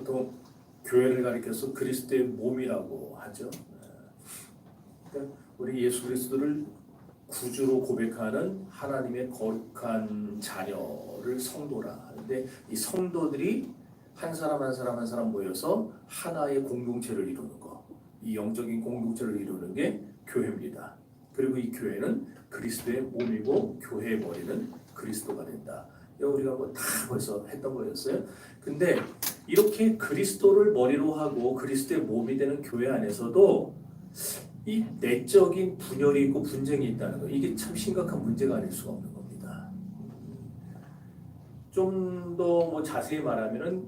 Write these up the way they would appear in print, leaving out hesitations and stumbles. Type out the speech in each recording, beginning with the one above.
보통 교회를 가리켜서 그리스도의 몸이라고 하죠. 그러니까 우리 예수 그리스도를 구주로 고백하는 하나님의 거룩한 자녀를 성도라 하는데, 이 성도들이 한 사람 한 사람 한 사람 모여서 하나의 공동체를 이루는 거, 이 영적인 공동체를 이루는 게 교회입니다. 그리고 이 교회는 그리스도의 몸이고 교회의 머리는 그리스도가 된다. 이거 우리가 뭐 다 벌써 했던 거였어요. 근데 이렇게 그리스도를 머리로 하고 그리스도의 몸이 되는 교회 안에서도 이 내적인 분열이 있고 분쟁이 있다는 거, 이게 참 심각한 문제가 아닐 수가 없는 겁니다. 좀 더 뭐 자세히 말하면은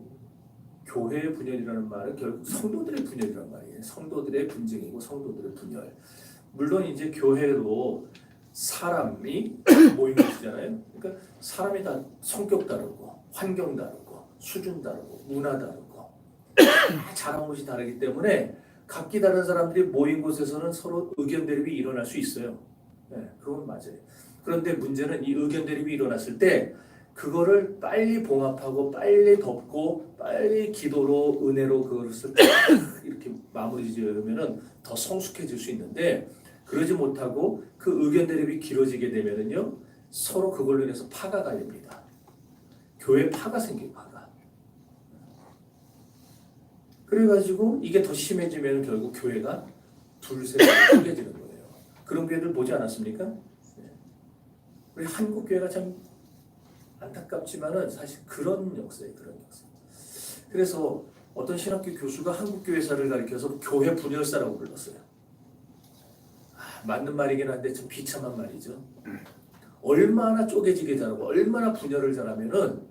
교회의 분열이라는 말은 결국 성도들의 분열이란 말이에요. 성도들의 분쟁이고 성도들의 분열. 물론 이제 교회로 사람이 모인 것이잖아요. 그러니까 사람이 다 성격 다르고 환경 다르고 수준 다르고 문화 다르고 자란 곳이 다르기 때문에 각기 다른 사람들이 모인 곳에서는 서로 의견 대립이 일어날 수 있어요. 네, 그건 맞아요. 그런데 문제는 이 의견 대립이 일어났을 때 그거를 빨리 봉합하고 빨리 덮고 빨리 기도로 은혜로 그것을 이렇게 마무리 지으면은 더 성숙해질 수 있는데, 그러지 못하고 그 의견 대립이 길어지게 되면은요 서로 그걸로 인해서 파가 갈립니다. 교회 파가 생겨요. 파가. 그래가지고 이게 더 심해지면 결국 교회가 둘셋 쪼개지는 거예요. 그런 교회들 보지 않았습니까? 네. 우리 한국 교회가 참 안타깝지만은 사실 그런 역사예요. 그런 역사. 그래서 어떤 신학교 교수가 한국 교회사를 가리켜서 교회 분열사라고 불렀어요. 맞는 말이긴 한데 좀 비참한 말이죠. 얼마나 쪼개지게 잘하고 얼마나 분열을 잘하면은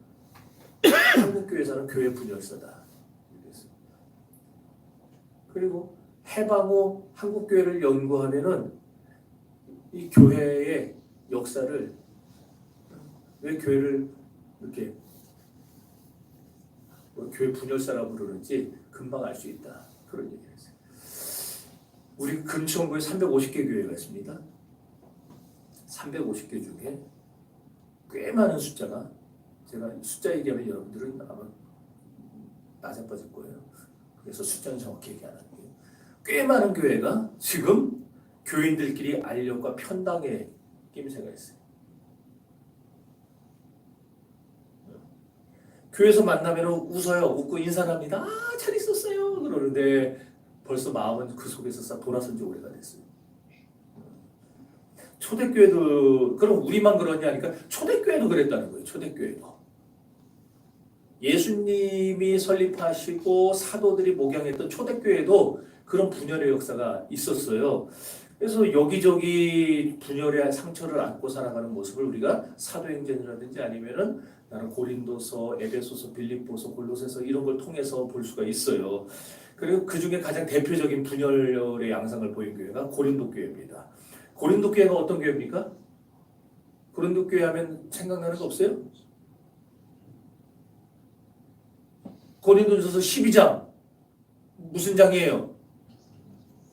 한국 교회사는 교회 분열사다. 그리고 해방 후 한국 교회를 연구하면은 이 교회의 역사를, 왜 교회를 이렇게 교회 분열사라고 부르는지 금방 알 수 있다. 그런 얘기를 했어요. 우리 금천구에 350개 교회가 있습니다. 350개 중에 꽤 많은 숫자가, 제가 숫자 얘기하면 여러분들은 아마 낮아 빠질 거예요. 그래서 숫자는 정확히 얘기 안 할게요. 꽤 많은 교회가 지금 교인들끼리 알력과 편당의 낌새가 있어요. 교회에서 만나면 웃어요. 웃고 인사합니다. 아, 잘 있었어요. 그러는데 벌써 마음은 그 속에서 싹 돌아선 지 오래가 됐어요. 초대교회도, 그럼 우리만 그러냐니까 초대교회도 그랬다는 거예요. 초대교회도. 예수님이 설립하시고 사도들이 목양했던 초대교회도 그런 분열의 역사가 있었어요. 그래서 여기저기 분열의 상처를 안고 살아가는 모습을 우리가 사도행전이라든지 아니면은 나는 고린도서, 에베소서, 빌립보서, 골로새서 이런 걸 통해서 볼 수가 있어요. 그리고 그 중에 가장 대표적인 분열의 양상을 보인 교회가 고린도 교회입니다. 고린도 교회가 어떤 교회입니까? 고린도 교회 하면 생각나는 거 없어요? 고린도전서 12장 무슨 장이에요?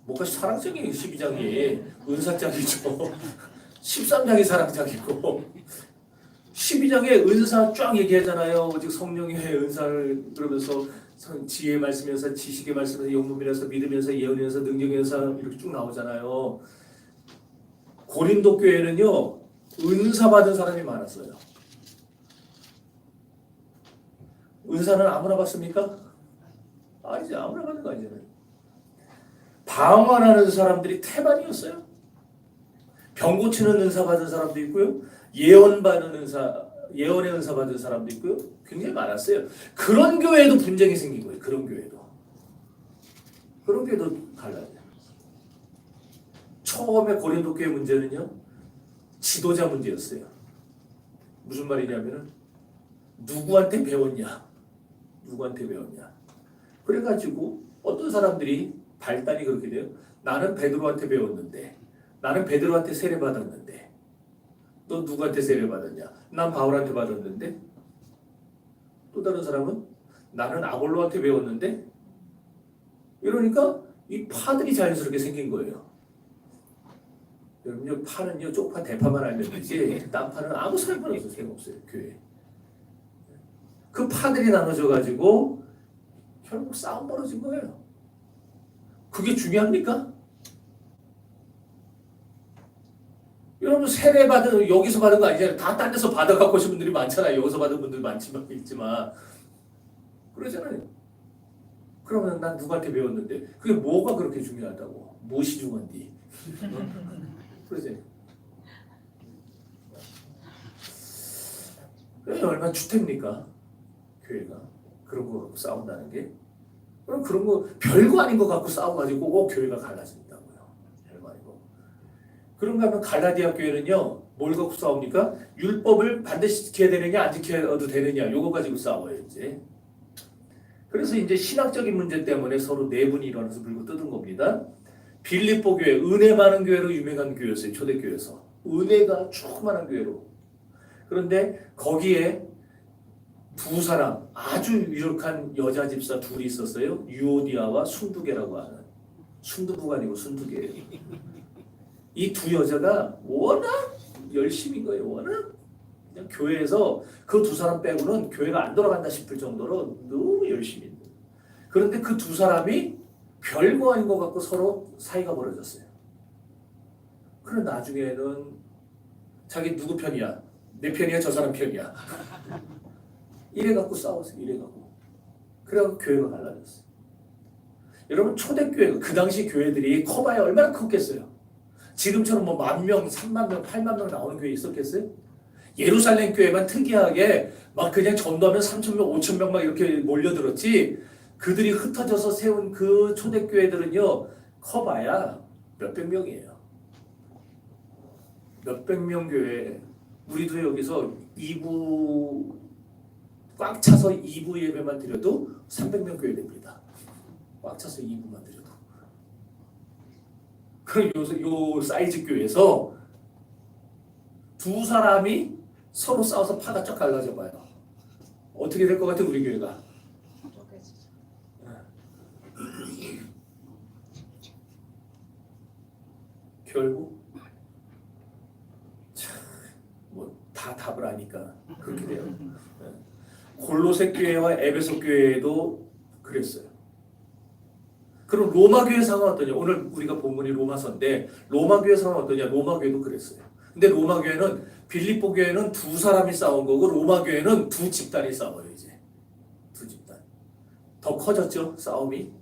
뭐가 사랑장이에요. 12장이 은사장이죠. 13장이 사랑장이고 12장에 은사 쫙 얘기하잖아요. 오직 성령의 은사를 그러면서 지혜의 말씀에서 지식의 말씀에서 영문이라서 믿으면서 예언이면서 능력이면서 이렇게 쭉 나오잖아요. 고린도 교회는요 은사 받은 사람이 많았어요. 은사는 아무나 받습니까? 아니지, 아무나 받는 거 아니잖아요. 방언하는 사람들이 태반이었어요. 병 고치는 은사 받은 사람도 있고요. 예언의 은사 받은 사람도 있고요. 굉장히 많았어요. 그런 교회에도 분쟁이 생긴 거예요. 그런 교회도 달라요. 처음에 고린도 교회 문제는요. 지도자 문제였어요. 무슨 말이냐면은 누구한테 배웠냐. 그래가지고 어떤 사람들이 발단이 그렇게 돼요. 나는 베드로한테 배웠는데, 나는 베드로한테 세례 받았는데, 너 누구한테 세례 받았냐? 난 바울한테 받았는데. 또 다른 사람은 나는 아볼로한테 배웠는데. 이러니까 이 파들이 자연스럽게 생긴 거예요. 여러분요, 파는요 쪽파 대파만 알면 되지 딴 파는 아무 소용없어요. 교회. 그 파들이 나눠져 가지고 결국 싸움 벌어진 거예요. 그게 중요합니까? 여러분 세례 받은 여기서 받은 거 아니잖아요. 다 딴 데서 받아갖고 오신 분들이 많잖아요. 여기서 받은 분들 있지만 그러잖아요. 그러면 난 누구한테 배웠는데 그게 뭐가 그렇게 중요하다고? 무엇이 중요한디? 그러지? 그게 얼마나 주택입니까? 교회가 그런 거 갖고 싸운다는 게. 그럼 그런 거 별거 아닌 거 갖고 싸워가지고 교회가 갈라진다고요. 별거 아니고. 그런가 하면 갈라디아 교회는요, 뭘 갖고 싸웁니까? 율법을 반드시 지켜야 되느냐 안 지켜도 되느냐 요거 가지고 싸워요 이제. 그래서 이제 신학적인 문제 때문에 서로 내분이 일어나서 물고 뜯은 겁니다. 빌립보 교회, 은혜 많은 교회로 유명한 교회였어요. 초대교회에서. 은혜가 충만한 교회로. 그런데 거기에 두 사람, 아주 유력한 여자 집사 둘이 있었어요. 유오디아와 순두개라고 하는. 순두부가 아니고 순두개예요. 이 두 여자가 워낙 열심인 거예요. 워낙. 그냥 교회에서 그 두 사람 빼고는 교회가 안 돌아간다 싶을 정도로 너무 열심히 있는. 그런데 그 두 사람이 별거 아닌 것 같고 서로 사이가 벌어졌어요. 그런데 나중에는 자기 누구 편이야? 내 편이야? 저 사람 편이야? 이래 갖고 싸웠어요. 이래 갖고. 그래갖고 교회가 갈라졌어요. 여러분 초대교회 그 당시 교회들이 커봐야 얼마나 컸겠어요. 지금처럼 뭐 10,000명, 30,000명, 80,000명 나오는 교회 있었겠어요? 예루살렘 교회만 특이하게 막 그냥 전도하면 3,000명, 5,000명 막 이렇게 몰려들었지. 그들이 흩어져서 세운 그 초대교회들은요 커봐야 몇백 명이에요. 몇백 명 교회. 우리도 여기서 2부 꽉 차서 2부 예배만 드려도 300명 교회 됩니다. 꽉 차서 2부만 드려도. 그럼 요 사이즈 교회에서 두 사람이 서로 싸워서 파가 쫙 갈라져 봐요. 어떻게 될 것 같아 우리 교회가? 결국 뭐 다 답을 아니까 그렇게 돼요. 골로새 교회와 에베소 교회도 그랬어요. 그럼 로마 교회 상황은 어떠냐? 오늘 우리가 본문이 로마서인데 로마 교회 상황은 어떠냐? 로마 교회도 그랬어요. 근데 로마 교회는 빌립보 교회는 두 사람이 싸운 거고 로마 교회는 두 집단이 싸워요. 이제 두 집단 더 커졌죠 싸움이.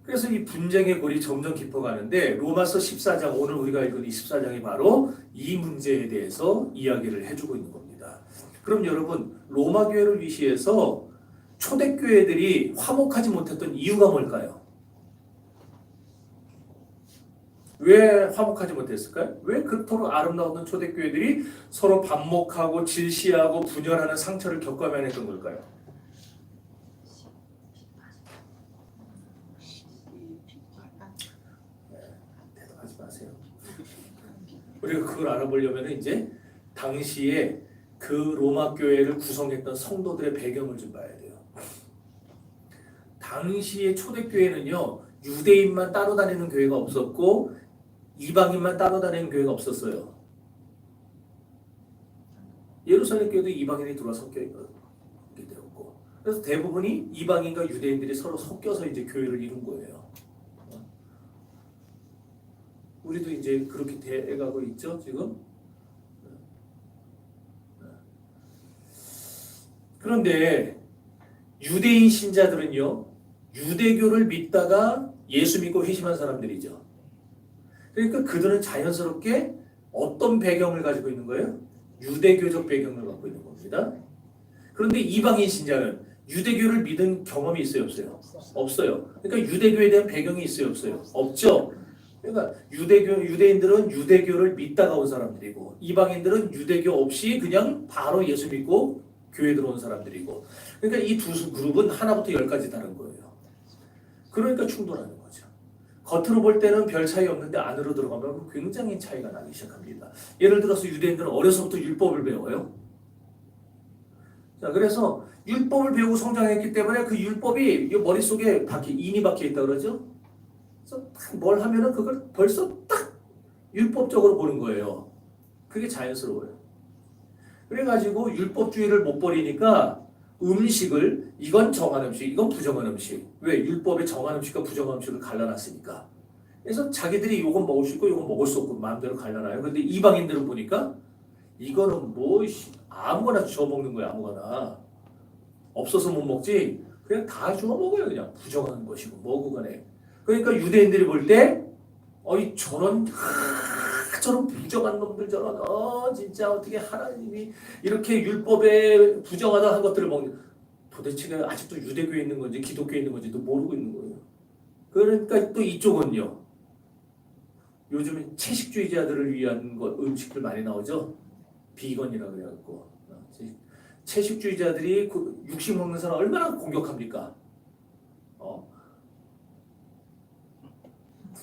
그래서 이 분쟁의 골이 점점 깊어가는데 로마서 14장 오늘 우리가 읽은 24장이 바로 이 문제에 대해서 이야기를 해주고 있는 겁니다. 그럼 여러분 로마 교회를 위시해서 초대교회들이 화목하지 못했던 이유가 뭘까요? 왜 화목하지 못했을까요? 왜 그토록 아름다웠던 초대교회들이 서로 반목하고 질시하고 분열하는 상처를 겪어야만 했던 걸까요? 대답하지 마세요. 우리가 그걸 알아보려면 이제 당시에 그 로마 교회를 구성했던 성도들의 배경을 좀 봐야 돼요. 당시의 초대교회는요 유대인만 따로 다니는 교회가 없었고 이방인만 따로 다니는 교회가 없었어요. 예루살렘 교회도 이방인이 들어와서 섞여 있게 되었고 그래서 대부분이 이방인과 유대인들이 서로 섞여서 이제 교회를 이룬 거예요. 우리도 이제 그렇게 돼가고 있죠 지금. 그런데 유대인 신자들은요 유대교를 믿다가 예수 믿고 회심한 사람들이죠. 그러니까 그들은 자연스럽게 어떤 배경을 가지고 있는 거예요? 유대교적 배경을 갖고 있는 겁니다. 그런데 이방인 신자는 유대교를 믿은 경험이 있어요 없어요? 없어요. 그러니까 유대교에 대한 배경이 있어요 없어요? 없죠. 그러니까 유대인들은 유대교를 믿다가 온 사람들이고 이방인들은 유대교 없이 그냥 바로 예수 믿고 교회 들어온 사람들이고 그러니까 이 두 그룹은 하나부터 10까지 다른 거예요. 그러니까 충돌하는 거죠. 겉으로 볼 때는 별 차이 없는데 안으로 들어가면 굉장히 차이가 나기 시작합니다. 예를 들어서 유대인들은 어려서부터 율법을 배워요. 자, 그래서 율법을 배우고 성장했기 때문에 그 율법이 머릿속에 인이 박혀 있다 그러죠. 그래서 뭘 하면은 그걸 벌써 딱 율법적으로 보는 거예요. 그게 자연스러워요. 그래가지고 율법주의를 못 버리니까 음식을 이건 정한 음식, 이건 부정한 음식. 왜? 율법에 정한 음식과 부정한 음식을 갈라놨으니까. 그래서 자기들이 이건 먹을 수 있고 이건 먹을 수 없고 마음대로 갈라놔요. 근데 이방인들은 보니까 이거는 뭐 아무거나 주워 먹는 거야. 아무거나. 없어서 못 먹지. 그냥 다 주워 먹어요. 그냥 부정한 것이고 뭐고 간에. 그러니까 유대인들이 볼 때 어이 저런 부정한 놈들 저런 진짜 어떻게 하나님이 이렇게 율법에 부정하다 한 것들을 먹는 도대체 아직도 유대교에 있는 건지 기독교에 있는 건지도 모르고 있는 거예요. 그러니까 또 이쪽은요. 요즘에 채식주의자들을 위한 음식들 많이 나오죠. 비건이라고 그래갖고 채식주의자들이 육식 먹는 사람 얼마나 공격합니까?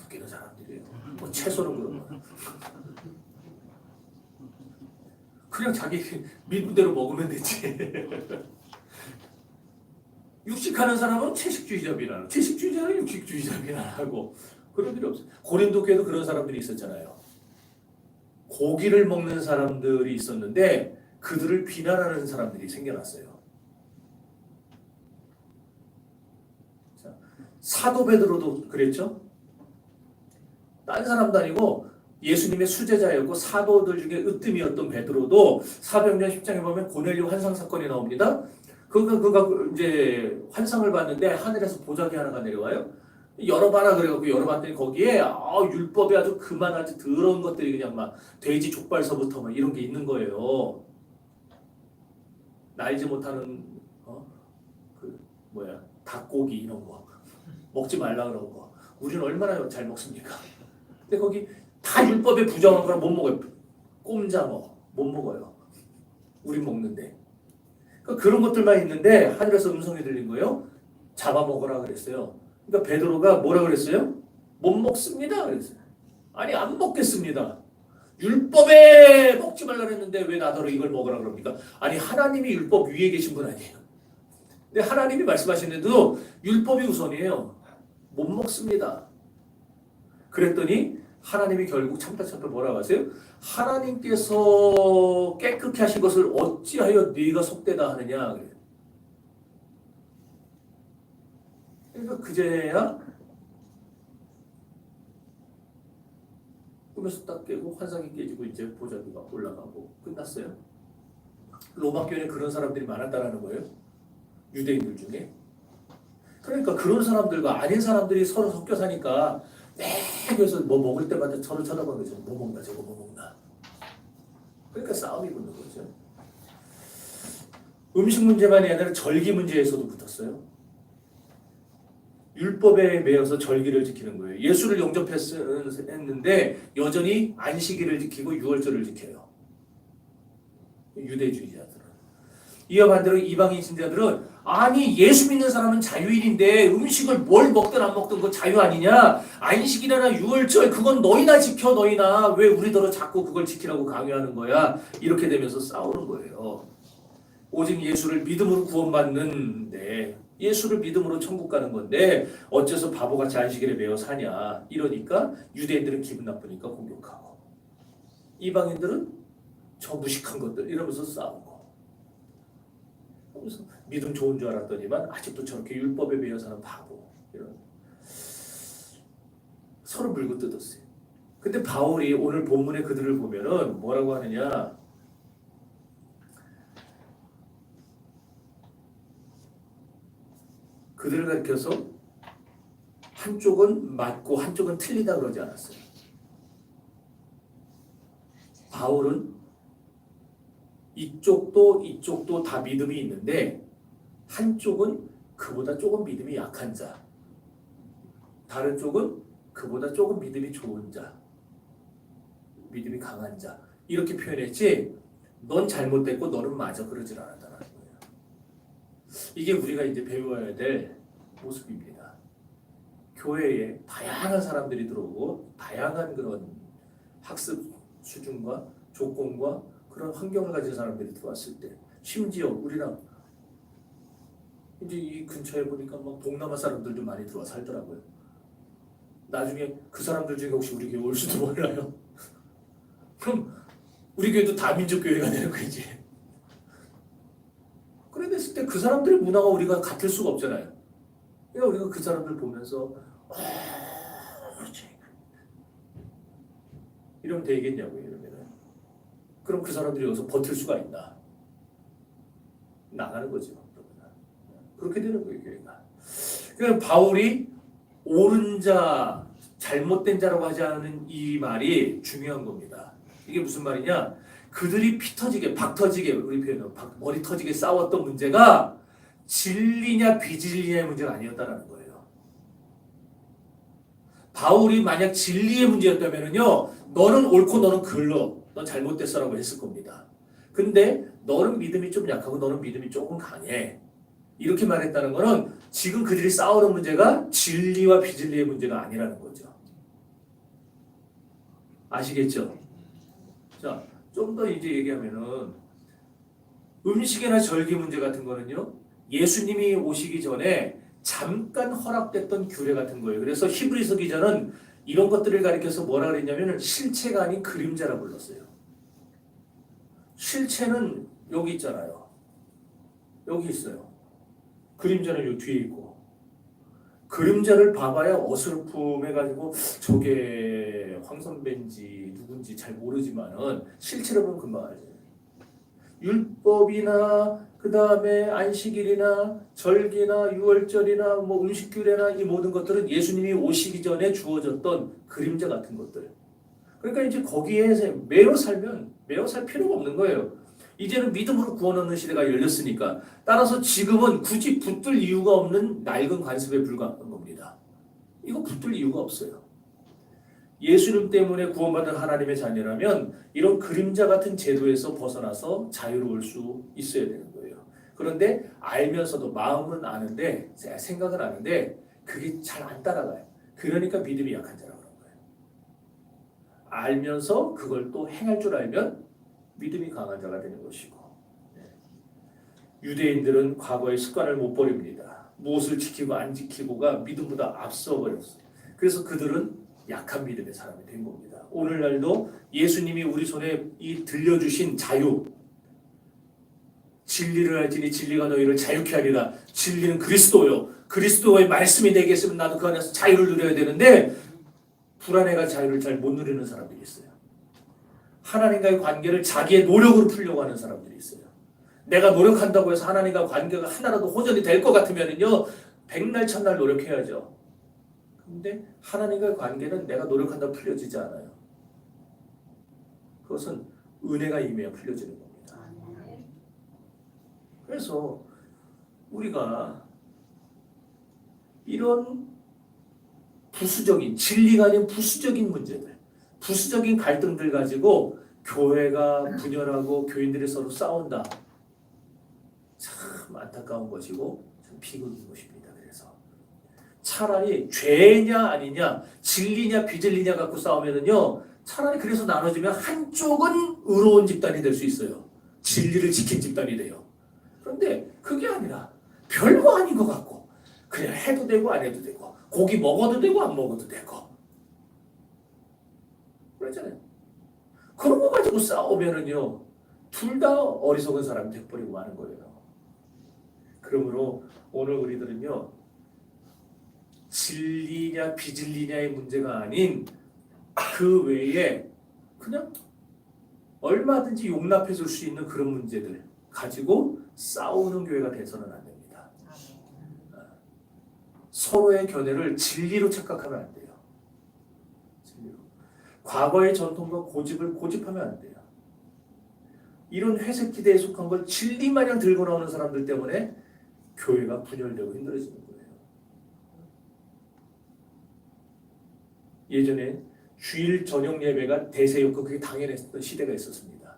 웃기는 사람들이에요. 뭐 채소는 그러면 그냥 자기 믿는 대로 먹으면 되지. 육식하는 사람은 채식주의자 비난하고 채식주의자는 육식주의자 비난하고 그런 필요 없어요. 고린도 교회도 그런 사람들이 있었잖아요. 고기를 먹는 사람들이 있었는데 그들을 비난하는 사람들이 생겨났어요. 자, 사도 베드로도 그랬죠. 딴 사람도 아니고 예수님의 수제자였고 사도들 중에 으뜸이었던 베드로도 사도행전 10장에 보면 고넬료 환상 사건이 나옵니다. 그가 이제 환상을 봤는데 하늘에서 보자기 하나가 내려와요. 열어봐라 그래갖고 열어봤더니 거기에 율법에 아주 그만하지 더러운 것들이 그냥 막 돼지 족발서부터 막 이런 게 있는 거예요. 날지 못하는 닭고기 이런 거 먹지 말라 그런 거 우리는 얼마나 잘 먹습니까? 근데 거기 다 율법에 부정한 거라 못 먹어요. 꼼장어 못 먹어요. 우리 먹는데 그러니까 그런 것들만 있는데 하늘에서 음성이 들린 거예요. 잡아먹으라 그랬어요. 그러니까 베드로가 뭐라 그랬어요? 못 먹습니다 그랬어요. 아니 안 먹겠습니다. 율법에 먹지 말라 그랬는데 왜 나더러 이걸 먹으라 그럽니까? 아니 하나님이 율법 위에 계신 분 아니에요. 근데 하나님이 말씀하시는데도 율법이 우선이에요. 못 먹습니다. 그랬더니 하나님이 결국 참다 뭐라고 하세요? 하나님께서 깨끗게 하신 것을 어찌하여 네가 속되다 하느냐. 그러니까 그제야 꿈에서 딱 깨고 환상이 깨지고 이제 보자기가 올라가고 끝났어요. 로마 교회에 그런 사람들이 많았다라는 거예요. 유대인들 중에. 그러니까 그런 사람들과 아닌 사람들이 서로 섞여 사니까 매교에서 뭐 먹을 때마다 서로 쳐다보는 거죠. 뭐 먹나 저거 뭐 먹나. 그러니까 싸움이 붙는 거죠. 음식 문제만이 아니라 절기 문제에서도 붙었어요. 율법에 매여서 절기를 지키는 거예요. 예수를 영접했는데 여전히 안식일을 지키고 유월절을 지켜요. 유대주의자들은. 이와 반대로 이방인 신자들은 아니 예수 믿는 사람은 자유일인데 음식을 뭘 먹든 안 먹든 그 자유 아니냐. 안식일이나 유월절 그건 너희나 지켜 너희나 왜 우리더러 자꾸 그걸 지키라고 강요하는 거야. 이렇게 되면서 싸우는 거예요. 오직 예수를 믿음으로 구원받는데 예수를 믿음으로 천국 가는 건데 어째서 바보같이 안식일에 매여 사냐. 이러니까 유대인들은 기분 나쁘니까 공격하고 이방인들은 저 무식한 것들 이러면서 싸우고 그래서 믿음 좋은 줄 알았더니만 아직도 저렇게 율법에 매여 사는 바보 이런 서로 물고 뜯었어요. 근데 바울이 오늘 본문에 그들을 보면은 뭐라고 하느냐. 그들을 가리켜서 한쪽은 맞고 한쪽은 틀리다 그러지 않았어요. 바울은 이쪽도 다 믿음이 있는데 한쪽은 그보다 조금 믿음이 약한 자, 다른 쪽은 그보다 조금 믿음이 좋은 자, 믿음이 강한 자 이렇게 표현했지 넌 잘못됐고 너는 맞아 그러질 않았다는 거예요. 이게 우리가 이제 배워야 될 모습입니다. 교회에 다양한 사람들이 들어오고 다양한 그런 학습 수준과 조건과 그런 환경을 가진 사람들이 들어왔을 때 심지어 우리랑 이제 이 근처에 보니까 막 동남아 사람들도 많이 들어와 살더라고요. 나중에 그 사람들 중에 혹시 우리 교회 올 수도 몰라요. 그럼 우리 교회도 다민족 교회가 되는 거지. 그래 됐을 때 그 사람들의 문화가 우리가 같을 수가 없잖아요. 그러니까 우리가 그 사람들 보면서 그렇지. 이러면 되겠냐고요. 이러면은. 그럼 그 사람들이 여기서 버틸 수가 있나? 나가는 거죠. 그렇게 되는 거예요, 교회가. 그러니까 바울이 옳은 자, 잘못된 자라고 하지 않은 이 말이 중요한 겁니다. 이게 무슨 말이냐? 그들이 피 터지게, 박 터지게, 우리 표현은 머리 터지게 싸웠던 문제가 진리냐 비진리냐의 문제가 아니었다라는 거예요. 바울이 만약 진리의 문제였다면요, 너는 옳고 너는 글러, 넌 잘못됐어라고 했을 겁니다. 근데 너는 믿음이 좀 약하고 너는 믿음이 조금 강해. 이렇게 말했다는 거는 지금 그들이 싸우는 문제가 진리와 비진리의 문제가 아니라는 거죠. 아시겠죠? 자, 좀 더 이제 얘기하면은 음식이나 절기 문제 같은 거는요, 예수님이 오시기 전에 잠깐 허락됐던 규례 같은 거예요. 그래서 히브리서 기자는 이런 것들을 가리켜서 뭐라 그랬냐면 실체가 아닌 그림자라 불렀어요. 실체는 여기 있잖아요. 여기 있어요. 그림자는 요 뒤에 있고. 그림자를 봐봐야 어설픔해가지고 저게 황 선배인지 누군지 잘 모르지만은 실체로 보면 금방 알죠. 율법이나 그 다음에 안식일이나 절기나 유월절이나 뭐 음식규례나 이 모든 것들은 예수님이 오시기 전에 주어졌던 그림자 같은 것들. 그러니까 이제 거기에 매여 살면 매여 살 필요가 없는 거예요. 이제는 믿음으로 구원 얻는 시대가 열렸으니까. 따라서 지금은 굳이 붙들 이유가 없는 낡은 관습에 불과한 겁니다. 이거 붙들 이유가 없어요. 예수님 때문에 구원받은 하나님의 자녀라면 이런 그림자 같은 제도에서 벗어나서 자유로울 수 있어야 되는 거예요. 그런데 알면서도 마음은 아는데 생각은 아는데 그게 잘 안 따라가요. 그러니까 믿음이 약한 자라고 그런 거예요. 알면서 그걸 또 행할 줄 알면 믿음이 강한 자가 되는 것이고. 유대인들은 과거의 습관을 못 버립니다. 무엇을 지키고 안 지키고가 믿음보다 앞서 버렸어요. 그래서 그들은 약한 믿음의 사람이 된 겁니다. 오늘날도 예수님이 우리 손에 이 들려주신 자유, 진리를 알지니 진리가 너희를 자유케 하리라. 진리는 그리스도요. 그리스도의 말씀이 내게 있으면 나도 그 안에서 자유를 누려야 되는데 불안해가 자유를 잘 못 누리는 사람들이 있어요. 하나님과의 관계를 자기의 노력으로 풀려고 하는 사람들이 있어요. 내가 노력한다고 해서 하나님과 관계가 하나라도 호전이 될 것 같으면요, 백날 천날 노력해야죠. 근데 하나님과의 관계는 내가 노력한다고 풀려지지 않아요. 그것은 은혜가 임해야 풀려지는 겁니다. 그래서 우리가 이런 부수적인, 진리가 아닌 부수적인 문제들, 부수적인 갈등들 가지고 교회가 분열하고 교인들이 서로 싸운다. 참 안타까운 것이고 참 비극인 것입니다. 차라리 죄냐 아니냐, 진리냐 비진리냐 갖고 싸우면은요, 차라리 그래서 나눠지면 한쪽은 의로운 집단이 될 수 있어요. 진리를 지킨 집단이 돼요. 그런데 그게 아니라 별거 아닌 것 같고 그냥 해도 되고 안 해도 되고 고기 먹어도 되고 안 먹어도 되고 그렇잖아요. 그런 거 가지고 싸우면은요, 둘 다 어리석은 사람이 돼버리고 마는 거예요. 그러므로 오늘 우리들은요, 진리냐 비진리냐의 문제가 아닌 그 외에 그냥 얼마든지 용납해 줄 수 있는 그런 문제들 가지고 싸우는 교회가 돼서는 안 됩니다. 서로의 견해를 진리로 착각하면 안 돼요. 진리로. 과거의 전통과 고집을 고집하면 안 돼요. 이런 회색 기대에 속한 걸 진리 마냥 들고 나오는 사람들 때문에 교회가 분열되고 힘들어지는 거예요. 예전에 주일 저녁 예배가 대세였고 그게 당연했던 시대가 있었습니다.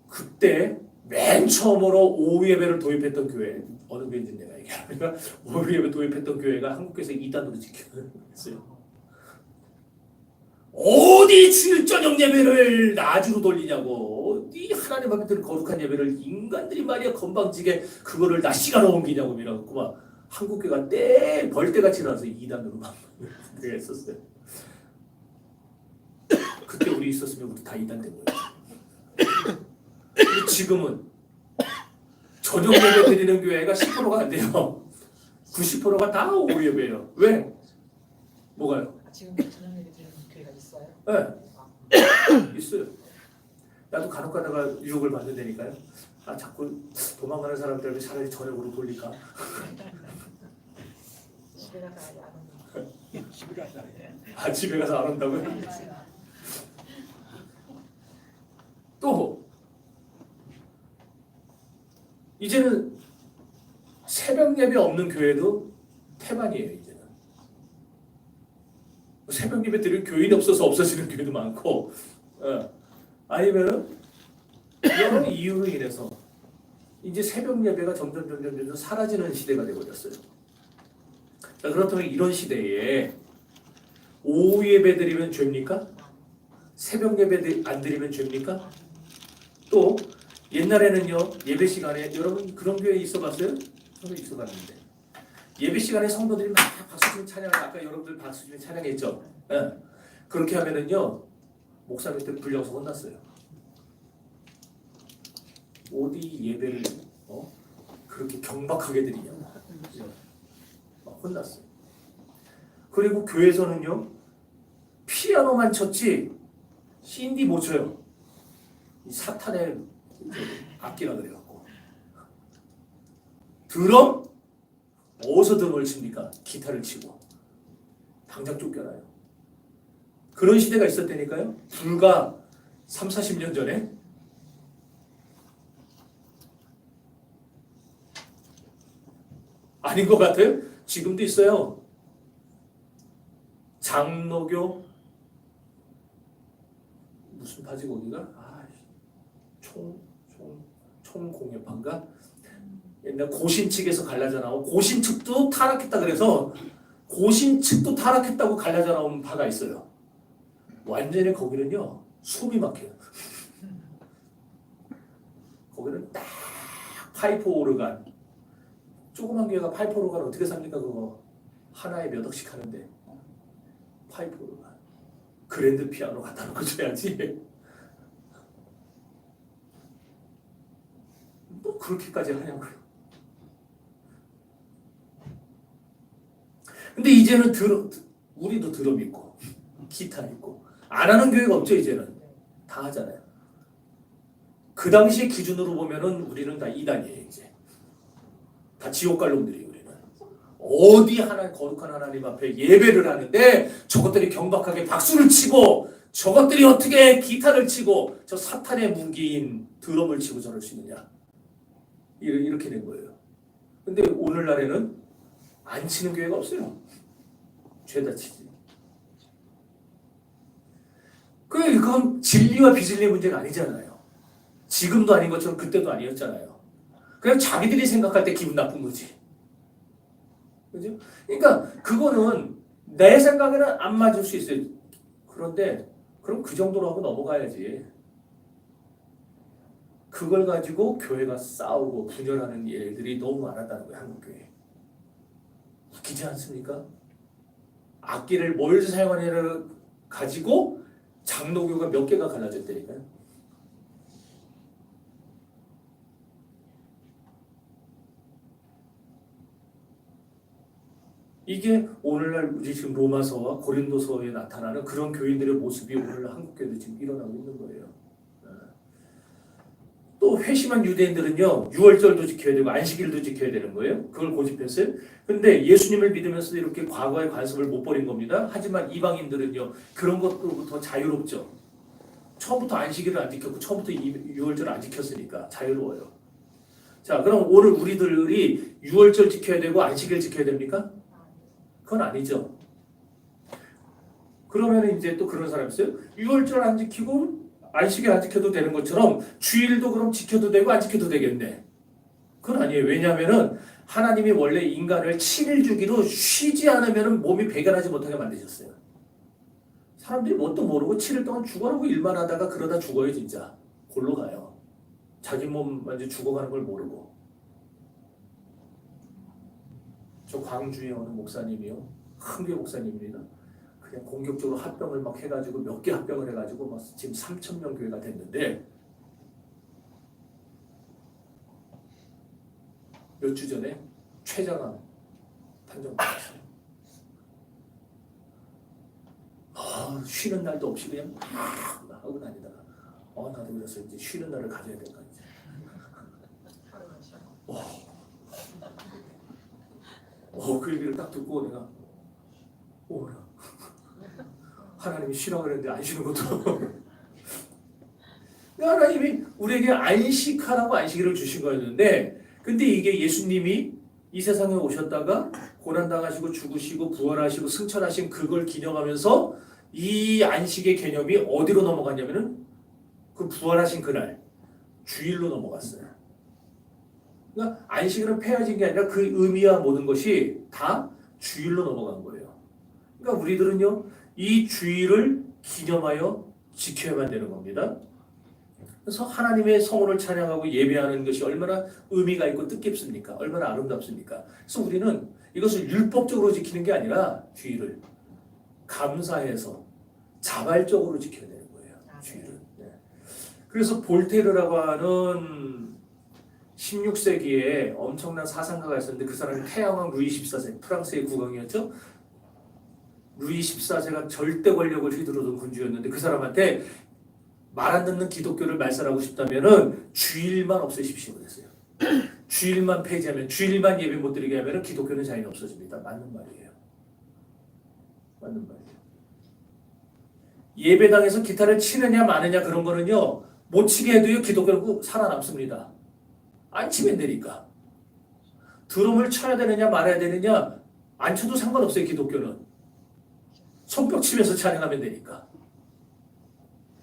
그때 맨 처음으로 오후 예배를 도입했던 교회, 어느 교회인지 내가 얘기하니까 오후 예배 도입했던 교회가 한국에서 2단으로 지켰어요. 어디 주일 저녁 예배를 나주로 돌리냐고, 어디 하나님 앞에 드는 거룩한 예배를 인간들이 말이야 건방지게 그거를 낮 시간에 옮기냐고 이러고 막 한국교회가 벌떼같이 나와서 2단으로 막 그랬었어요. 그때 우리 있었으면 우리 다 이단 된 거예요. 근데 지금은 저녁 예배 드리는 교회가 10%가 안 돼요. 90%가 다 오후 예배예요. 왜? 뭐가요? 지금 저녁 예배 드리는 교회가 있어요? 네. 있어요. 나도 간혹 가다가 유혹을 받는다니까요. 아 자꾸 도망가는 사람들 차라리 저녁으로 돌릴까? 집에 가서 아예 안 온다. 집에 가서 아 집에 가서 안 온다고요? 또 이제는 새벽 예배 없는 교회도 태반이에요. 이제는 새벽 예배 드릴 교인이 없어서 없어지는 교회도 많고, 아니면은 여러 이유로 인해서 이제 새벽 예배가 점점 사라지는 시대가 되어버렸어요. 자, 그렇다면 이런 시대에 오후 예배 드리면 죄입니까? 새벽 예배 안 드리면 죄입니까? 또 옛날에는요 예배 시간에 여러분 그런 교회 있어봤어요? 저도 있어봤는데 예배 시간에 성도들이 막 박수 치면 찬양을 아까 여러분들 박수 치면 찬양했죠? 예. 그렇게 하면은요 목사님한테 불려서 혼났어요. 어디 예배를 그렇게 경박하게 드리냐고 막 혼났어요. 그리고 교회에서는요 피아노만 쳤지 신디 못 쳐요. 이 사탄의 악기라 그래갖고 드럼 어디서 드럼을 칩니까? 기타를 치고 당장 쫓겨나요. 그런 시대가 있었다니까요. 불과 3, 40년 전에. 아닌 것 같아요? 지금도 있어요. 장로교 무슨 파지 거기가? 총공예파인가? 옛날 고신 측에서 갈라져 나온 고신 측도 타락했다 그래서 고신 측도 타락했다고 갈라져 나온 파가 있어요. 완전히 거기는요 숨이 막혀요. 거기는 딱 파이프 오르간 조그만 교회가 파이프 오르간 어떻게 삽니까 그거 하나에 몇 억씩 하는데 파이프 오르간 그랜드 피아노 갖다 놓고 줘야지. 뭐 그렇게까지 하냐고요. 근데 이제는 우리도 드럼 있고 기타 있고 안 하는 교회가 없죠. 이제는 다 하잖아요. 그 당시의 기준으로 보면은 우리는 다 이단이에요. 이제 다 지옥 갈 놈들이 우리는 어디 하나 거룩한 하나님 앞에 예배를 하는데 저것들이 경박하게 박수를 치고 저것들이 어떻게 기타를 치고 저 사탄의 무기인 드럼을 치고 저럴 수 있느냐 이렇게 된 거예요. 근데 오늘날에는 안 치는 교회가 없어요. 죄다 치지. 그건 진리와 비진리의 문제가 아니잖아요. 지금도 아닌 것처럼 그때도 아니었잖아요. 그냥 자기들이 생각할 때 기분 나쁜 거지. 그죠? 그러니까 그거는 내 생각에는 안 맞을 수 있어요. 그런데 그럼 그 정도로 하고 넘어가야지. 그걸 가지고 교회가 싸우고 분열하는 일들이 너무 많았다는 거예요. 한국교회. 웃기지 않습니까? 악기를 뭘 사용하냐를 가지고 장로교가 몇 개가 갈라졌다니까요. 이게 오늘날 우리 지금 로마서와 고린도서에 나타나는 그런 교인들의 모습이 오늘날 한국교회도 지금 일어나고 있는 거예요. 또 회심한 유대인들은요 6월절도 지켜야 되고 안식일도 지켜야 되는 거예요. 그걸 고집했어요. 근데 예수님을 믿으면서도 이렇게 과거의 관습을 못 버린 겁니다. 하지만 이방인들은요 그런 것으로부터 자유롭죠. 처음부터 안식일을 안 지켰고 처음부터 6월절을 안 지켰으니까 자유로워요. 자 그럼 오늘 우리들이 6월절 지켜야 되고 안식일 지켜야 됩니까? 그건 아니죠. 그러면 이제 또 그런 사람이 있어요. 6월절 안 지키고 안식일 안 지켜도 되는 것처럼 주일도 그럼 지켜도 되고 안 지켜도 되겠네. 그건 아니에요. 왜냐하면은 하나님이 원래 인간을 7일 주기로 쉬지 않으면 몸이 배견하지 못하게 만드셨어요. 사람들이 뭣도 모르고 7일 동안 죽어라고 일만 하다가 그러다 죽어요. 진짜 골로 가요. 자기 몸 완전 죽어가는 걸 모르고. 저 광주에 어느 목사님이요. 큰 교 목사님입니다. 그냥 공격적으로 합병을 막 해가지고 몇 개 합병을 해가지고 막 지금 3,000명 교회가 됐는데 몇 주 전에 췌장암 판정받았어요. 쉬는 날도 없이 그냥 막 하고 다니다가 나도 그래서 이제 쉬는 날을 가져야 될까 이제. 그 얘기를 딱 듣고 내가 하나님이 쉬라고 그랬는데 안 쉬는 것도 하나님이 우리에게 안식하라고 안식일을 주신 거였는데 근데 이게 예수님이 이 세상에 오셨다가 고난당하시고 죽으시고 부활하시고 승천하신 그걸 기념하면서 이 안식의 개념이 어디로 넘어갔냐면은 그 부활하신 그날 주일로 넘어갔어요. 그러니까 안식일은 폐해진 게 아니라 그 의미와 모든 것이 다 주일로 넘어간 거예요. 그러니까 우리들은요 이 주일을 기념하여 지켜야만 되는 겁니다. 그래서 하나님의 성호를 찬양하고 예배하는 것이 얼마나 의미가 있고 뜻깊습니까? 얼마나 아름답습니까? 그래서 우리는 이것을 율법적으로 지키는 게 아니라 주일을 감사해서 자발적으로 지켜야 되는 거예요. 주일은. 네. 그래서 볼테르라고 하는 16세기에 엄청난 사상가가 있었는데 그 사람이 태양왕 루이 14세 프랑스의 국왕이었죠. 루이 14세가 절대 권력을 휘두르던 군주였는데 그 사람한테 말 안 듣는 기독교를 말살하고 싶다면은 주일만 없애십시오 그랬어요. 주일만 폐지하면 주일만 예배 못 드리게 하면은 기독교는 자연히 없어집니다. 맞는 말이에요. 맞는 말이에요. 예배당에서 기타를 치느냐 마느냐 그런 거는요 못 치게 해도요 기독교는 살아남습니다. 안 치면 되니까. 드럼을 쳐야 되느냐 말아야 되느냐 안 쳐도 상관없어요. 기독교는 손뼉 치면서 찬양하면 되니까.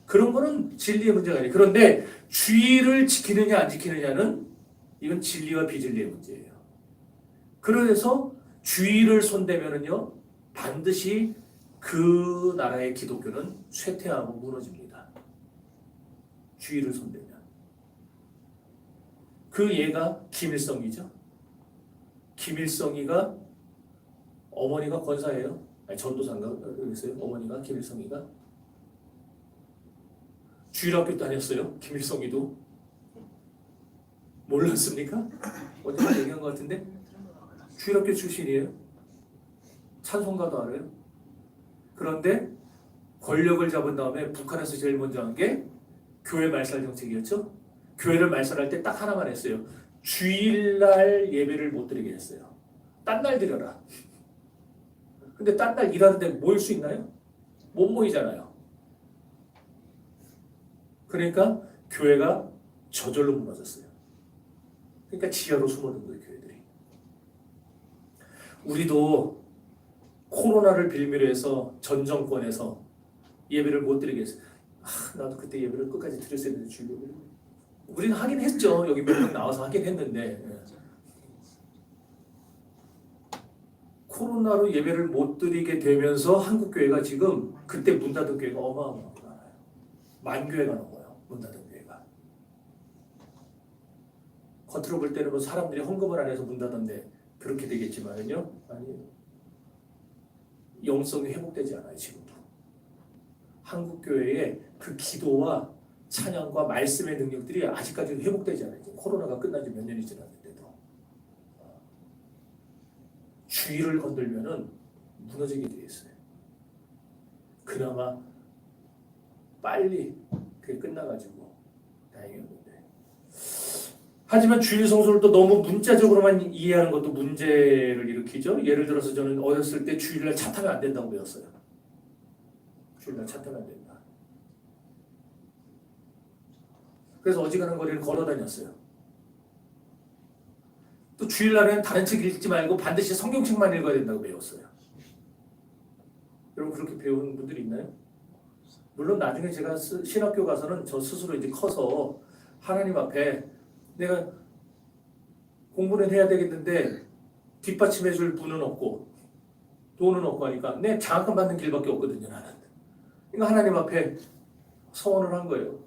그런 거는 진리의 문제가 아니에요. 그런데 주의를 지키느냐 안 지키느냐는 이건 진리와 비진리의 문제예요. 그래서 주의를 손대면은요 반드시 그 나라의 기독교는 쇠퇴하고 무너집니다. 주의를 손대면. 그 얘가 김일성이죠. 김일성이가 어머니가 권사예요. 아니 전도사인가 그랬어요. 어머니가 김일성이가 주일학교 다녔어요. 김일성이도 몰랐습니까? 어디서 얘기한 것 같은데 주일학교 출신이에요. 찬송가도 알아요. 그런데 권력을 잡은 다음에 북한에서 제일 먼저 한 게 교회 말살 정책이었죠. 교회를 말살할 때 딱 하나만 했어요. 주일날 예배를 못 드리게 했어요. 딴 날 드려라. 근데 딴 날 일하는데 모일 수 있나요? 못 모이잖아요. 그러니까 교회가 저절로 무너졌어요. 그러니까 지하로 숨어든 거예요, 교회들이. 우리도 코로나를 빌미로 해서 전 정권에서 예배를 못 드리게 했어요. 나도 그때 예배를 끝까지 드렸어야 되는데 주일 예배를. 우리는 하긴 했죠. 여기 몇 명 나와서 하긴 했는데 코로나로 예배를 못 드리게 되면서 한국 교회가 지금 그때 문 닫은 교회가 어마어마하게 많아요. 만 교회가 넘어요. 문 닫은 교회가. 겉으로 볼 때는 뭐 사람들이 헌금을 안 해서 문 닫았는데 그렇게 되겠지만요. 아니 영성이 회복되지 않아요. 지금도. 한국 교회의 그 기도와 찬양과 말씀의 능력들이 아직까지 회복되지 않아요. 코로나가 끝난 지 몇 년이 지났는데도. 주의를 건들면은 무너지게 돼 있어요. 그나마 빨리 그게 끝나가지고 다행이었는데. 하지만 주일 성수를 또 너무 문자적으로만 이해하는 것도 문제를 일으키죠. 예를 들어서 저는 어렸을 때 주일날 차 타면 안 된다고 배웠어요. 주일날 차 타면 안 된다. 그래서 어지간한 거리를 걸어 다녔어요. 또 주일날에는 다른 책 읽지 말고 반드시 성경책만 읽어야 된다고 배웠어요. 여러분 그렇게 배운 분들이 있나요? 물론 나중에 제가 신학교 가서는 저 스스로 이제 커서 하나님 앞에 내가 공부는 해야 되겠는데 뒷받침해 줄 분은 없고 돈은 없고 하니까 내 장학금 받는 길밖에 없거든요. 나는. 그러니까 하나님 앞에 서원을 한 거예요.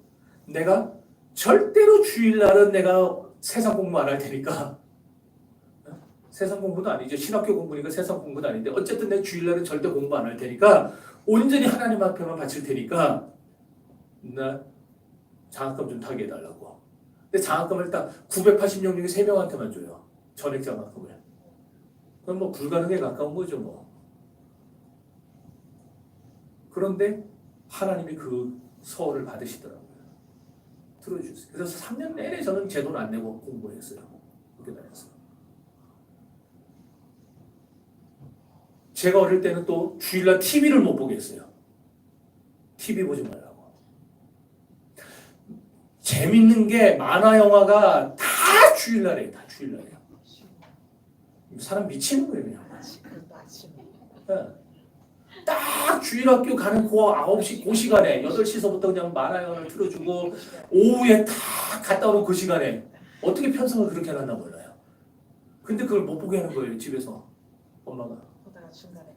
내가 절대로 주일날은 내가 세상 공부 안 할 테니까. 세상 공부도 아니죠. 신학교 공부니까 세상 공부도 아닌데 어쨌든 내 주일날은 절대 공부 안 할 테니까 온전히 하나님 앞에만 바칠 테니까 나 장학금 좀 타게 해달라고. 근데 장학금을 딱 980명 중에 3명한테만 줘요. 전액 장학금을. 그건 뭐 불가능에 가까운 거죠 뭐. 그런데 하나님이 그 서울을 받으시더라고요. 들어주셨어요. 그래서 3년 내내 저는 제 돈 안 내고 공부했어요. 그렇게 다녔어요. 제가 어릴 때는 또 주일날 TV를 못 보게 했어요. TV 보지 말라고. 재밌는 게 만화 영화가 다 주일날이에요. 다 주일날이에요. 사람 미치는 거예요 그냥. 네. 딱 주일학교 가는 그 9시 그 시간에 8시서부터 그냥 만화 영화를 틀어주고 오후에 딱 갔다 오는 그 시간에 어떻게 편성을 그렇게 해놨나 몰라요. 근데 그걸 못 보게 하는 거예요 집에서 엄마가.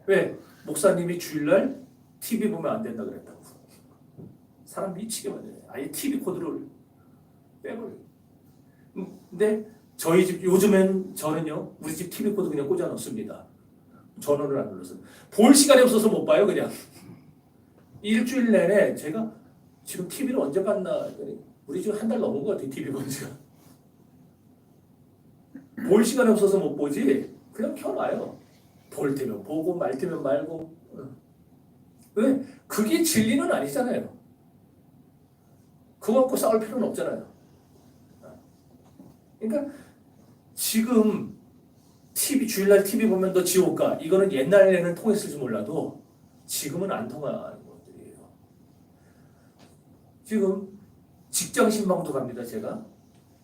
왜? 목사님이 주일날 TV 보면 안 된다 그랬다고. 사람 미치게 만드네. 아예 TV 코드를 빼버려. 근데 저희 집 요즘엔 저는요 우리 집 TV 코드 그냥 꽂아 놓습니다. 전원을 안 눌러서 볼 시간이 없어서 못 봐요 그냥. 일주일 내내 제가 지금 TV를 언제 봤나 했더니 우리 지금 한 달 넘은 것 같아요 TV 본 지가. 볼 시간이 없어서 못 보지 그냥 켜놔요. 볼 때면 보고 말 때면 말고. 왜? 그게 진리는 아니잖아요. 그거 갖고 싸울 필요는 없잖아요. 그러니까 지금 TV 주일날 TV 보면 너 지옥 가. 이거는 옛날에는 통했을지 몰라도 지금은 안 통하는 것들이에요. 지금 직장 신방도 갑니다. 제가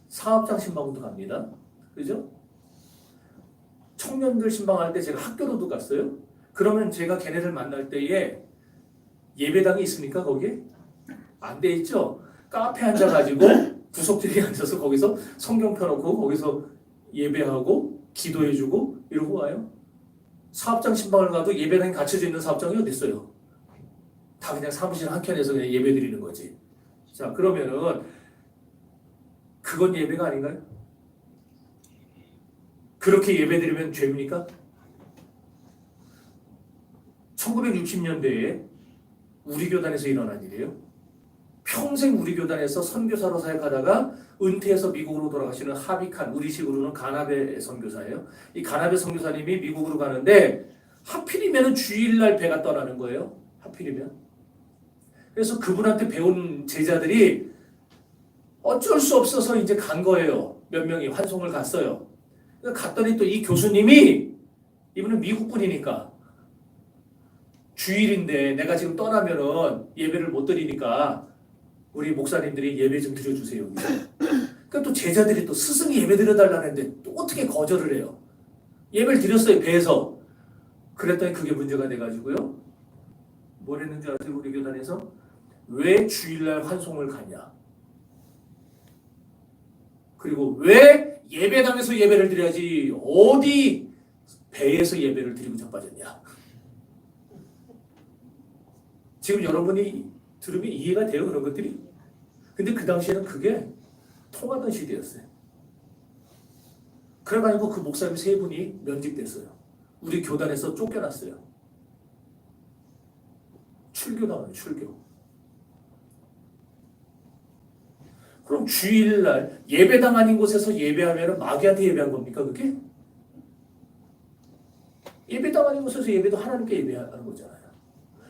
사업장 신방도 갑니다. 그죠? 청년들 신방할 때 제가 학교로도 갔어요. 그러면 제가 걔네들 만날 때에 예배당이 있습니까? 거기에? 안 돼 있죠? 카페 앉아가지고 구석들이 앉아서 거기서 성경 펴놓고 거기서 예배하고 기도해주고 이러고 와요. 사업장 신방을 가도 예배당이 갖춰져 있는 사업장이 어디 있어요? 다 그냥 사무실 한 켠에서 그냥 예배 드리는 거지. 자 그러면은 그건 예배가 아닌가요? 그렇게 예배 드리면 죄입니까? 1960년대에 우리 교단에서 일어난 일이에요. 평생 우리 교단에서 선교사로 사역하다가 은퇴해서 미국으로 돌아가시는 하비칸, 우리식으로는 가나베 선교사예요. 이 가나베 선교사님이 미국으로 가는데 하필이면 주일날 배가 떠나는 거예요. 하필이면. 그래서 그분한테 배운 제자들이 어쩔 수 없어서 이제 간 거예요. 몇 명이 환송을 갔어요. 갔더니 또 이 교수님이 이분은 미국 분이니까 주일인데 내가 지금 떠나면은 예배를 못 드리니까 우리 목사님들이 예배 좀 드려주세요. 그러니까 또 제자들이 또 스승이 예배 드려달라는데 또 어떻게 거절을 해요? 예배를 드렸어요 배에서. 그랬더니 그게 문제가 돼가지고요. 뭘 했는지 아세요? 우리 교단에서 왜 주일날 환송을 가냐? 그리고 왜 예배당에서 예배를 드려야지 어디 배에서 예배를 드리고 자빠졌냐? 지금 여러분이 들으면 이해가 돼요 그런 것들이? 근데 그 당시에는 그게 통하던 시대였어요. 그래가지고 그 목사님 3분이 면직됐어요. 우리 교단에서 쫓겨났어요. 출교당하는 출교. 그럼 주일날 예배당 아닌 곳에서 예배하면 마귀한테 예배한 겁니까 그게? 예배당 아닌 곳에서 예배도 하나님께 예배하는 거잖아요.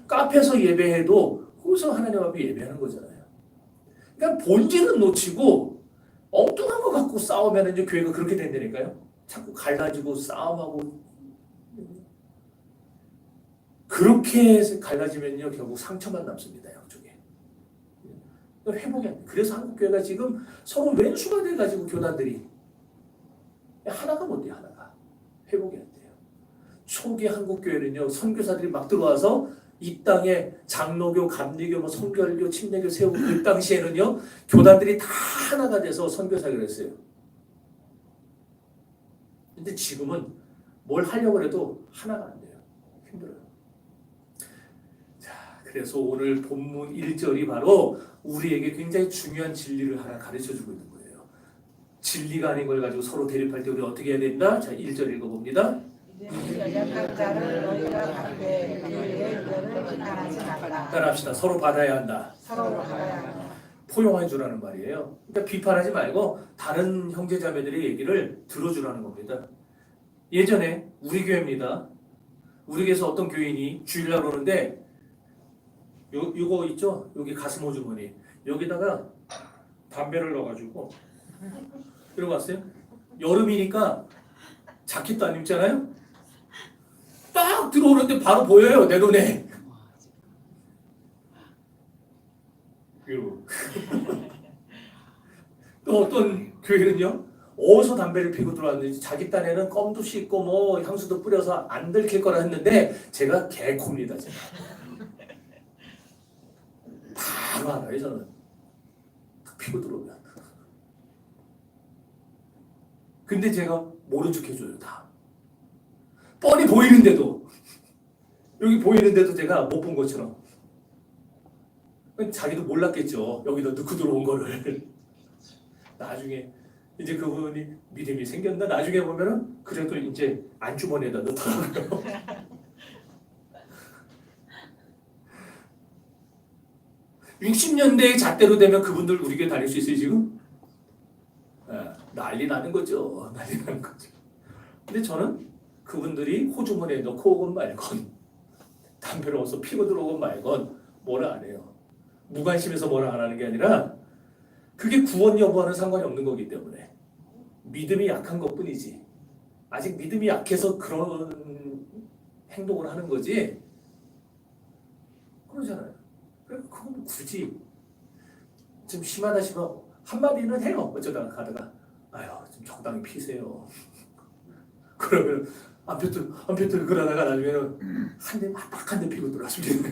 카페에서 예배해도 거기서 하나님 앞에 예배하는 거잖아요. 그러니까 본질은 놓치고 엉뚱한 거 갖고 싸우면 이제 교회가 그렇게 된다니까요. 자꾸 갈라지고 싸움하고 그렇게 갈라지면요 결국 상처만 남습니다. 양쪽에. 회복이 안 돼. 그래서 한국 교회가 지금 서로 왼수가 돼가지고 교단들이 하나가 못 돼요. 하나가 회복이 안 돼요. 초기 한국 교회는요 선교사들이 막 들어와서 이 땅에 장로교, 감리교, 뭐 성결교, 침례교 세우고 그 당시에는요 교단들이 다 하나가 돼서 선교사를 했어요. 근데 지금은 뭘 하려고 해도 하나가 안 돼요. 힘들어요. 자, 그래서 오늘 본문 1절이 바로 우리에게 굉장히 중요한 진리를 하나 가르쳐주고 있는 거예요. 진리가 아닌 걸 가지고 서로 대립할 때 우리 어떻게 해야 된다? 자, 1절 읽어봅니다. 믿음이 연약한 자를 너희가 받되 그의 은혜를 비판하지 말라. 따라합시다. 서로 받아야 한다. 서로 받아야 한다. 포용해 주라는 말이에요. 그러니까 비판하지 말고 다른 형제자매들의 얘기를 들어주라는 겁니다. 예전에 우리 교회입니다. 우리 교회에서 어떤 교인이 주일날 오는데 요거 있죠? 여기 가슴 호주머니 여기다가 담배를 넣어가지고 이러고 왔어요. 여름이니까 자켓도 안 입잖아요. 딱 들어오는데 바로 보여요. 내 눈에. 이러고. 또 어떤 교회는요. 어디서 담배를 피고 들어왔는지 자기 딴에는 껌도 씻고 뭐 향수도 뿌려서 안 들킬 거라 했는데 제가 개코입니다. 제가. 바로 알아요. 저는. 피고 들어오면. 근데 제가 모른 척 해줘요. 다. 뻔히 보이는데도 여기 보이는데도 제가 못 본 것처럼 자기도 몰랐겠죠. 여기다 넣고 들어온 거를. 나중에 이제 그분이 믿음이 생겼나 나중에 보면은 그래도 이제 안주머니에다 넣더라고요. (60년대의) 잣대로 되면 그분들 우리 교회 다닐 수 있어요 지금? 난리 나는 거죠. 난리 나는 거죠. 근데 저는 그분들이 호주머니에 넣고 오건 말건 담배를 어디서 피고 들어오건 말건 뭐라 안 해요. 무관심해서 뭐라 안 하는 게 아니라 그게 구원 여부와는 상관이 없는 거기 때문에 믿음이 약한 것뿐이지. 아직 믿음이 약해서 그런 행동을 하는 거지. 그러잖아요. 그러니까 그건 굳이 좀 심하다 싶으면 한마디는 해요. 어쩌다가 가다가 아유 좀 적당히 피세요. 그러면 안 폈더니 그러다가 나중에는 딱 한 대 피고 들어왔습니다.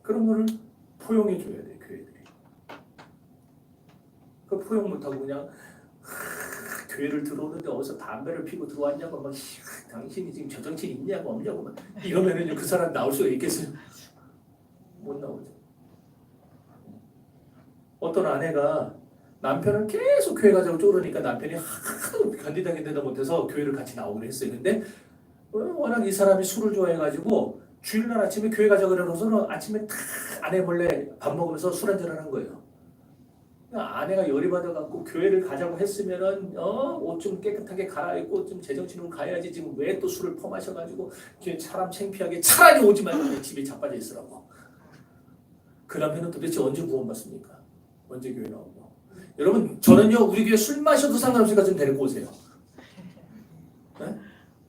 그런 거를 포용해 줘야 돼 교회들이. 그 포용 못하고 그냥 교회를 들어오는데 어디서 담배를 피고 들어왔냐고 막 당신이 지금 저정신 있냐고 없냐고 막 이러면은 그 사람 나올 수가 있겠어요? 못 나오죠. 어떤 아내가 남편을 계속 교회 가자고 쪼르니까 남편이 하도 견디다 못해서 교회를 같이 나오기로 했어요. 근데 워낙 이 사람이 술을 좋아해가지고 주일날 아침에 교회 가자고 그러고서는 아침에 탁 아내 몰래 밥 먹으면서 술 한잔을 한 거예요. 아내가 열이 받아갖고 교회를 가자고 했으면은 옷 좀 깨끗하게 갈아입고 좀 제정신으로 가야지 지금 왜 또 술을 퍼마셔가지고 사람 창피하게 차라리 오지 말고 집에 자빠져 있으라고. 그 남편은 도대체 언제 구원받습니까? 언제 교회 나오고. 여러분 저는요 우리 교회 술 마셔도 상관없으니까 좀 데리고 오세요. 네?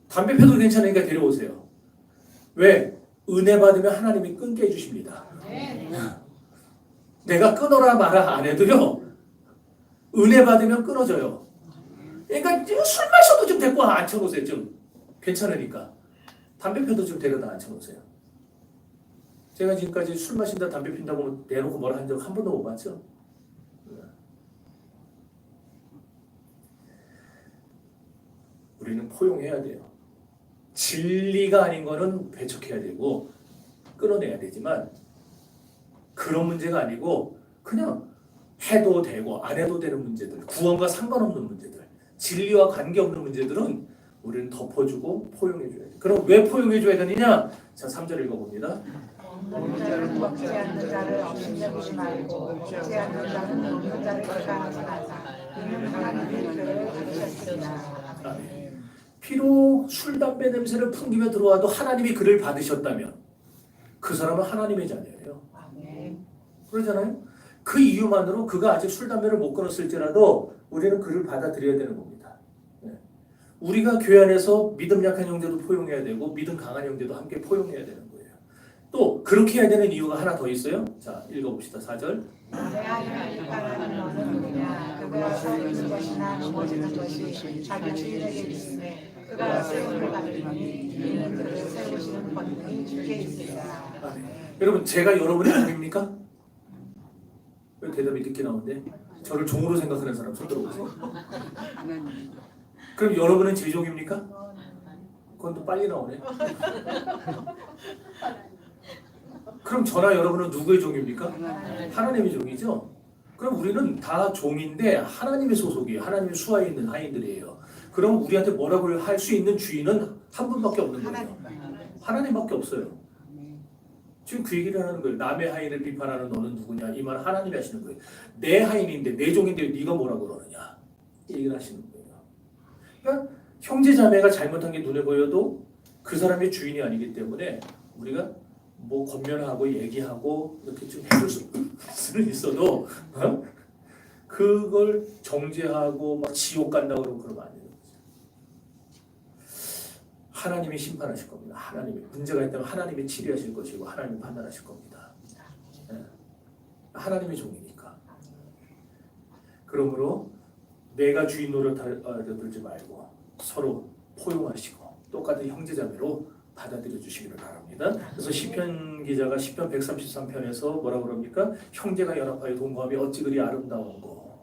담배 펴도 괜찮으니까 데려오세요. 왜? 은혜 받으면 하나님이 끊게 해주십니다. 내가 끊어라 마라 안 해도요 은혜 받으면 끊어져요. 그러니까 술 마셔도 좀 데리고 앉혀놓으세요. 좀 괜찮으니까 담배 펴도 좀 데려다 앉혀놓으세요. 제가 지금까지 술 마신다 담배 핀다고 내놓고 뭐라 한 적 한 번도 못 봤죠. 우리는 포용해야 돼요. 진리가 아닌 거는 배척해야 되고 끊어내야 되지만 그런 문제가 아니고 그냥 해도 되고 안 해도 되는 문제들, 구원과 상관없는 문제들, 진리와 관계없는 문제들은 우리는 덮어주고 포용해줘야 돼. 그럼 왜 포용해줘야 되느냐? 자, 3절 읽어봅니다. 먹는 자를 먹지 않는 자를 업신여기지 말고 먹지 않는 자는 먹는 자를 비방하지 말라. 이는 하나님이 그를 받으셨으리라. 아멘. 비록 술, 담배 냄새를 풍기며 들어와도 하나님이 그를 받으셨다면 그 사람은 하나님의 자녀예요. 그러잖아요. 그 이유만으로 그가 아직 술, 담배를 못 끊었을지라도 우리는 그를 받아들여야 되는 겁니다. 네. 우리가 교회 안에서 믿음 약한 형제도 포용해야 되고 믿음 강한 형제도 함께 포용해야 되는 거예요. 또 그렇게 해야 되는 이유가 하나 더 있어요. 자, 읽어봅시다. 4절. 내 아이를 비판하는 너는 누구냐? 그가 살리는 것이나 넘어지는 것이 자기 주인에게 있으며 그가 세움을 받으니 이는 그를 세우시는 권능이 주께 있으리라. 여러분 제가 여러분의 종입니까? 왜 대답이 늦게 나오는데? 저를 종으로 생각하는 사람 손 들어보세요. 그럼 여러분은 제 종입니까? 그건 또 빨리 나오네. 그럼 저나 여러분은 누구의 종입니까? 하나님의 종이죠. 그럼 우리는 다 종인데 하나님의 소속이에요. 하나님의 수하에 있는 하인들이에요. 그럼 우리한테 뭐라고 할 수 있는 주인은 한 분밖에 없는 거예요. 하나님밖에 없어요. 지금 그 얘기를 하는 거예요. 남의 하인을 비판하는 너는 누구냐? 이 말 하나님이 하시는 거예요. 내 하인인데 내 종인데 네가 뭐라고 그러느냐? 이 얘기를 하시는 거예요. 그러니까 형제 자매가 잘못한 게 눈에 보여도 그 사람의 주인이 아니기 때문에 우리가 뭐 권면하고 얘기하고 이렇게 좀 해줄 수는 있어도 그걸 정죄하고 막 지옥 간다고 그러면 안 돼요. 하나님이 심판하실 겁니다. 하나님이 문제가 있다면 하나님이 치료하실 것이고 하나님이 판단하실 겁니다. 하나님의 종이니까. 그러므로 내가 주인 노릇하지 말고 서로 포용하시고 똑같은 형제자매로 받아들여 주시기를 바랍니다. 그래서 시편 기자가 시편 133편에서 뭐라고 그럽니까? 형제가 연합하여 동거함이 어찌 그리 아름다운고.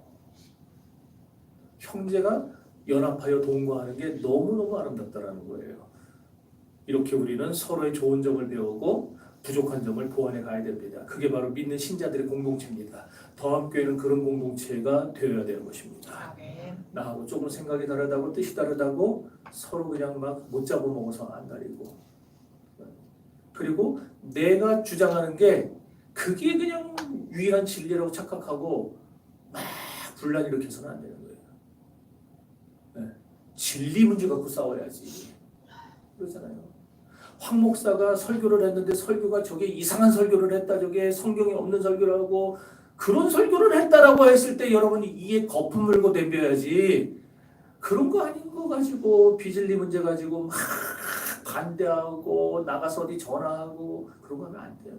형제가 연합하여 동거하는 게 너무너무 아름답다라는 거예요. 이렇게 우리는 서로의 좋은 점을 배우고 부족한 점을 보완해 가야 됩니다. 그게 바로 믿는 신자들의 공동체입니다. 더함교회는 그런 공동체가 되어야 되는 것입니다. 나하고 조금 생각이 다르다고 뜻이 다르다고 서로 그냥 막 못 잡아먹어서 안 다리고, 그리고 내가 주장하는 게 그게 그냥 유일한 진리라고 착각하고 막 분란 일으켜서는 안 되는 거예요. 진리 문제 갖고 싸워야지. 그러잖아요. 황 목사가 설교를 했는데 설교가 저게 이상한 설교를 했다, 저게 성경에 없는 설교를 하고 그런 설교를 했다라고 했을 때 여러분이 이에 거품 물고 덤벼야지. 그런 거 아닌 거 가지고 비진리 문제 가지고 막 반대하고 나가서 어디 전화하고 그런 거 하면 안 돼요.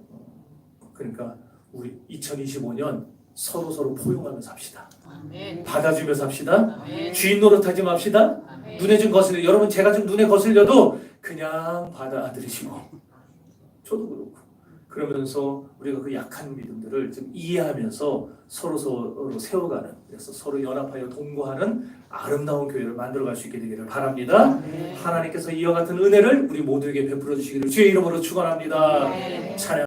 그러니까 우리 2025년 서로 포용하며 삽시다. 아멘. 받아주며 삽시다. 아멘. 주인 노릇하지 맙시다. 아멘. 눈에 좀 거슬려. 여러분 제가 좀 눈에 거슬려도 그냥 받아들이시고 저도 그렇고 그러면서 우리가 그 약한 믿음들을 좀 이해하면서 서로 세워가는, 그래서 서로 연합하여 동거하는 아름다운 교회를 만들어갈 수 있게 되기를 바랍니다. 하나님께서 이와 같은 은혜를 우리 모두에게 베풀어 주시기를 주의 이름으로 축원합니다. 찬양.